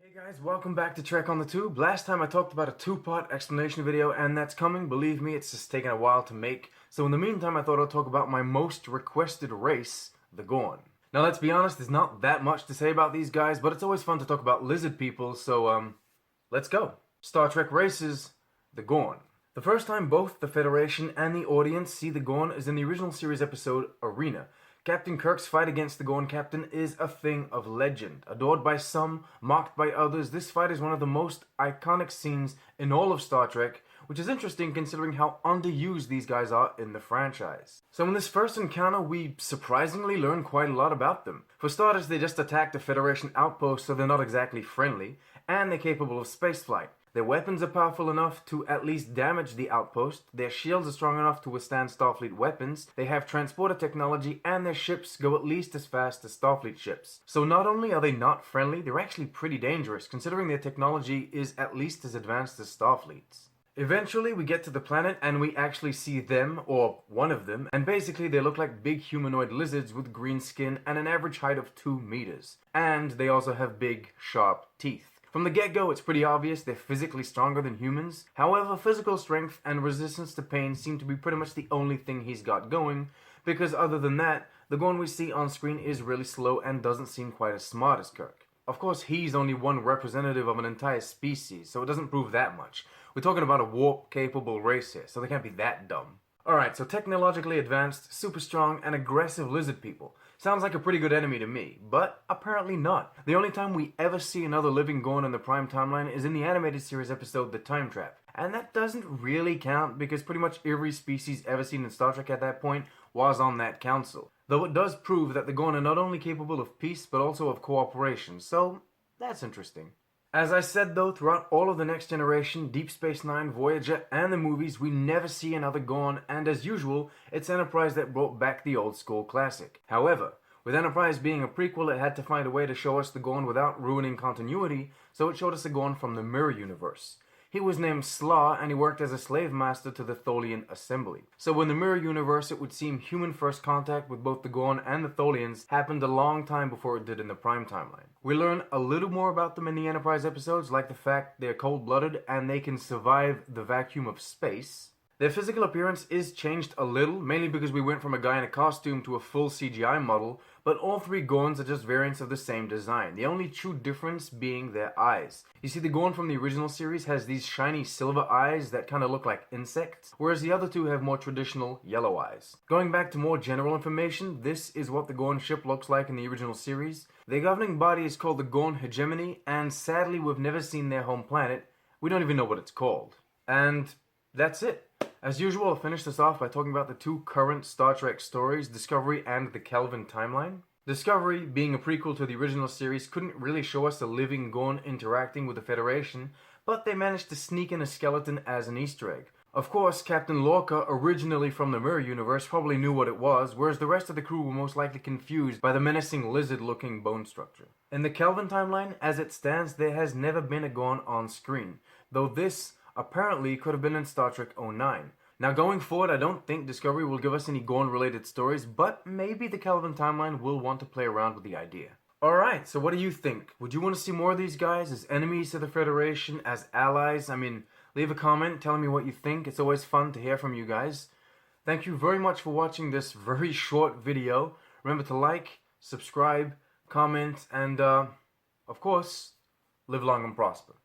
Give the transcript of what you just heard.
Hey guys, welcome back to Trek on the Tube. Last time I talked about a two-part explanation video, and that's coming. Believe me, it's just taken a while to make. So in the meantime, I thought I'd talk about my most requested race, the Gorn. Now let's be honest, there's not that much to say about these guys, but it's always fun to talk about lizard people, so let's go. Star Trek races, the Gorn. The first time both the Federation and the audience see the Gorn is in the original series episode, Arena. Captain Kirk's fight against the Gorn captain is a thing of legend. Adored by some, mocked by others, this fight is one of the most iconic scenes in all of Star Trek, which is interesting considering how underused these guys are in the franchise. So in this first encounter, we surprisingly learn quite a lot about them. For starters, they just attacked a Federation outpost, so they're not exactly friendly, and they're capable of spaceflight. Their weapons are powerful enough to at least damage the outpost, their shields are strong enough to withstand Starfleet weapons, they have transporter technology, and their ships go at least as fast as Starfleet ships. So not only are they not friendly, they're actually pretty dangerous, considering their technology is at least as advanced as Starfleet's. Eventually, we get to the planet and we actually see them, or one of them, and basically they look like big humanoid lizards with green skin and an average height of 2 meters. And they also have big, sharp teeth. From the get-go, it's pretty obvious they're physically stronger than humans. However, physical strength and resistance to pain seem to be pretty much the only thing he's got going, because other than that, the Gorn we see on screen is really slow and doesn't seem quite as smart as Kirk. Of course, he's only one representative of an entire species, so it doesn't prove that much. We're talking about a warp-capable race here, so they can't be that dumb. Alright, so technologically advanced, super strong, and aggressive lizard people. Sounds like a pretty good enemy to me, but apparently not. The only time we ever see another living Gorn in the Prime timeline is in the animated series episode The Time Trap. And that doesn't really count because pretty much every species ever seen in Star Trek at that point was on that council. Though it does prove that the Gorn are not only capable of peace but also of cooperation, so that's interesting. As I said though, throughout all of the Next Generation, Deep Space Nine, Voyager, and the movies, we never see another Gorn, and as usual, it's Enterprise that brought back the old school classic. However, with Enterprise being a prequel, it had to find a way to show us the Gorn without ruining continuity, so it showed us a Gorn from the Mirror Universe. He was named Slaw, and he worked as a slave master to the Tholian Assembly. So in the Mirror Universe, it would seem human first contact with both the Gorn and the Tholians happened a long time before it did in the Prime timeline. We learn a little more about them in the Enterprise episodes, like the fact they're cold-blooded and they can survive the vacuum of space. Their physical appearance is changed a little, mainly because we went from a guy in a costume to a full CGI model, but all three Gorns are just variants of the same design, the only true difference being their eyes. You see, the Gorn from the original series has these shiny silver eyes that kind of look like insects, whereas the other two have more traditional yellow eyes. Going back to more general information, this is what the Gorn ship looks like in the original series. Their governing body is called the Gorn Hegemony, and sadly we've never seen their home planet. We don't even know what it's called. And that's it. As usual, I'll finish this off by talking about the two current Star Trek stories, Discovery and the Kelvin timeline. Discovery, being a prequel to the original series, couldn't really show us a living Gorn interacting with the Federation, but they managed to sneak in a skeleton as an Easter egg. Of course, Captain Lorca, originally from the Mirror Universe, probably knew what it was, whereas the rest of the crew were most likely confused by the menacing lizard-looking bone structure. In the Kelvin timeline, as it stands, there has never been a Gorn on screen, though this apparently could have been in Star Trek 09. Now going forward, I don't think Discovery will give us any Gorn-related stories, but maybe the Kelvin timeline will want to play around with the idea. Alright, so what do you think? Would you want to see more of these guys as enemies to the Federation, as allies? I mean, leave a comment telling me what you think. It's always fun to hear from you guys. Thank you very much for watching this very short video. Remember to like, subscribe, comment, and of course, live long and prosper.